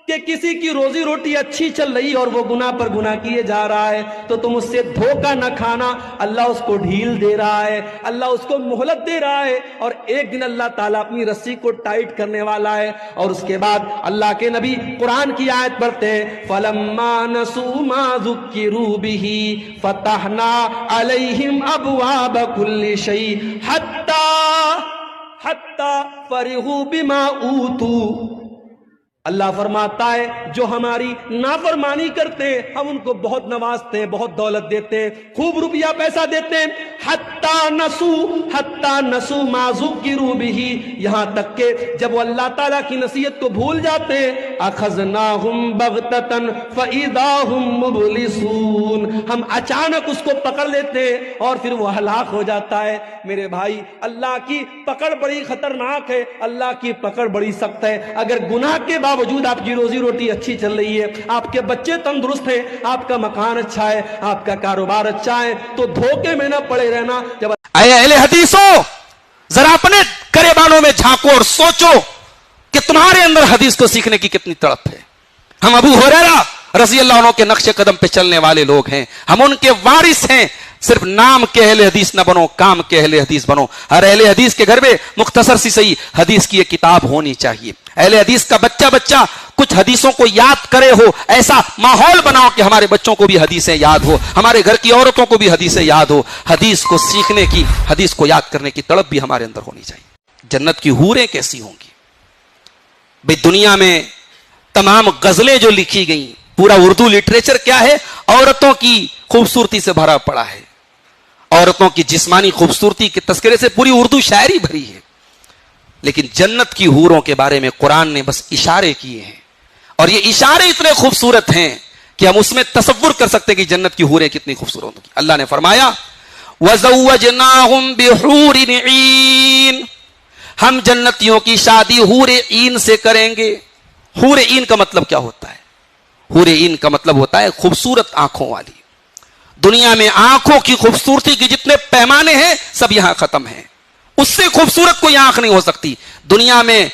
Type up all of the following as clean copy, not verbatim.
کہ کسی کی روزی روٹی اچھی چل رہی اور وہ گناہ پر گناہ کیے جا رہا ہے تو تم اس سے دھوکہ نہ کھانا. اللہ اس کو ڈھیل دے رہا ہے, اللہ اس کو مہلت دے رہا ہے, اور ایک دن اللہ تعالیٰ اپنی رسی کو ٹائٹ کرنے والا ہے. اور اس کے بعد اللہ کے نبی قرآن کی آیت پڑھتے ہیں, فَلَمَّا نَسُوا مَا ذُكِّرُوا بِهِ فَتَحْنَا عَلَيْهِمْ أَبْوَابَ كُلِّ شَيْءٍ حَتَّى فَرِحُوا بِمَا أُوتُوا. اللہ فرماتا ہے جو ہماری نافرمانی کرتے ہیں ہم ان کو بہت نوازتے ہیں, بہت دولت دیتے ہیں, خوب روپیہ پیسہ دیتے ہیں. حتی نسوا ما ذکروا بہ, یہاں تک کہ جب وہ اللہ تعالیٰ کی نصیحت کو بھول جاتے ہیں, اخذناہم بغتۃ فاذا ہم مبلسون, ہم اچانک اس کو پکڑ لیتے ہیں اور پھر وہ ہلاک ہو جاتا ہے. میرے بھائی, اللہ کی پکڑ بڑی خطرناک ہے, اللہ کی پکڑ بڑی سخت ہے. اگر گناہ کے باوجود آپ کی روزی روٹی اچھی چل رہی ہے, آپ کے بچے تندرست ہیں, آپ کا مکان اچھا ہے, آپ کا کاروبار اچھا ہے, تو دھوکے میں نہ پڑے رہنا. جب اے اہل حدیثوں, ذرا اپنے گریبانوں میں جھانکو اور سوچو کہ تمہارے اندر حدیث کو سیکھنے کی کتنی تڑپ ہے. ہم ابو ہریرہ رضی اللہ عنہ کے نقش قدم پہ چلنے والے لوگ ہیں, ہم ان کے وارث ہیں. صرف نام کے اہل حدیث نہ بنو, کام کے اہل حدیث بنو. ہر اہل حدیث کے گھر میں مختصر سی صحیح حدیث کی ایک کتاب ہونی چاہیے. اہل حدیث کا بچہ کچھ حدیثوں کو یاد کرے ہو, ایسا ماحول بناؤ کہ ہمارے بچوں کو بھی حدیثیں یاد ہو, ہمارے گھر کی عورتوں کو بھی حدیثیں یاد ہو. حدیث کو سیکھنے کی, حدیث کو یاد کرنے کی تڑپ بھی ہمارے اندر ہونی چاہیے. جنت کی حوریں کیسی ہوں گی بھئی؟ دنیا میں تمام غزلیں جو لکھی گئیں, پورا اردو لٹریچر کیا ہے, عورتوں کی خوبصورتی سے بھرا پڑا ہے. عورتوں کی جسمانی خوبصورتی کے تذکرے سے پوری اردو شاعری بھری ہے. لیکن جنت کی حوروں کے بارے میں قرآن نے بس اشارے کیے ہیں, اور یہ اشارے اتنے خوبصورت ہیں کہ ہم اس میں تصور کر سکتے ہیں کہ جنت کی حوریں کتنی خوبصورت ہوں گی. اللہ نے فرمایا وَزَوَّجْنَاهُمْ بِحُورٍ عِينٍ, ہم جنتیوں کی شادی حور عین سے کریں گے. حور عین کا مطلب کیا ہوتا ہے؟ حور عین کا مطلب ہوتا ہے خوبصورت آنکھوں والی. دنیا میں آنکھوں کی خوبصورتی کے جتنے پیمانے ہیں سب یہاں ختم ہیں. اس سے خوبصورت کوئی آنکھ نہیں ہو سکتی. دنیا میں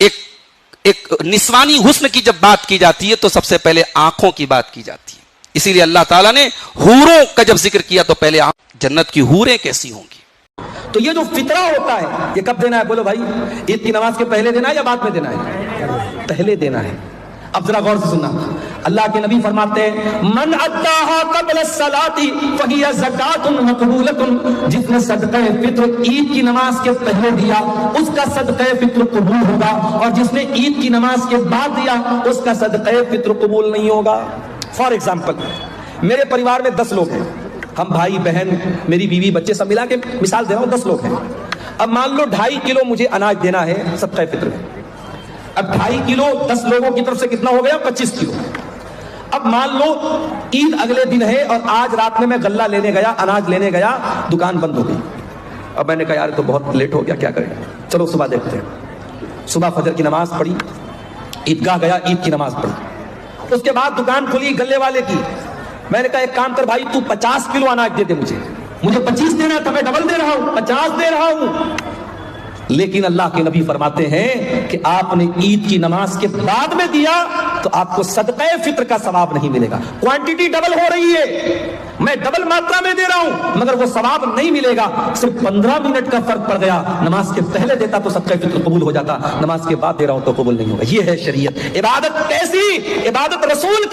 ایک نسوانی حسن کی جب بات کی جاتی ہے تو سب سے پہلے آنکھوں کی بات کی جاتی ہے. اسی لیے اللہ تعالیٰ نے حوروں کا جب ذکر کیا تو پہلے جنت کی حوریں کیسی ہوں گی. تو یہ جو فطرہ ہوتا ہے یہ کب دینا ہے؟ بولو بھائی, عید کی نماز کے پہلے دینا ہے یا بعد میں دینا ہے؟ پہلے دینا ہے. اب ذرا غور سے سننا, اللہ کے نبی فرماتے ہیں من اداہا قبل الصلاۃ فہی زکات مقبولۃ, جس نے صدقہ فطر عید کی نماز کے پہلے دیا اس کا صدقہ فطر قبول ہوگا, اور جس نے عید کی نماز کے بعد دیا اس کا صدقہ فطر قبول نہیں ہوگا. فار ایگزامپل, میرے پریوار میں 10 لوگ ہیں, ہم بھائی بہن میری بیوی بچے سب ملا کے مثال دے رہا ہوں 10 لوگ ہیں. اب مان لو 2.5 کلو مجھے اناج دینا ہے صدقہ فطر میں. اب 2.5 کلو 10 لوگوں کی طرف سے کتنا ہو گیا؟ 25 کلو. اب مان لو عید اگلے دن ہے اور آج رات میں غلہ لینے گیا, اناج لینے گیا, دکان بند ہو گئی. اب میں نے کہا یار تو بہت لیٹ ہو گیا, کیا کریں, چلو صبح دیکھتے ہیں. صبح فجر کی نماز پڑھی, عیدگاہ گیا, عید کی نماز پڑھی. اس کے بعد دکان کھلی غلے والے کی. میں نے کہا ایک کام کر بھائی, تو 50 کلو اناج دے دے, مجھے 25 دینا تھا, میں ڈبل دے رہا ہوں, 50 دے رہا ہوں. لیکن اللہ کے نبی فرماتے ہیں کہ آپ نے عید کی نماز کے بعد میں دیا تو آپ کو صدقہ فطر کا ثواب نہیں ملے گا. کوانٹٹی ڈبل ہو رہی ہے, میں ڈبل ماترا میں دے رہا ہوں, مگر وہ ثواب نہیں ملے گا. صرف 15 منٹ کا فرق پڑ گیا. نماز کے پہلے دیتا تو صدقہ فطر قبول ہو جاتا, نماز کے بعد دے رہا ہوں تو قبول نہیں ہوگا. یہ ہے شریعت. عبادت کیسی؟ عبادت رسول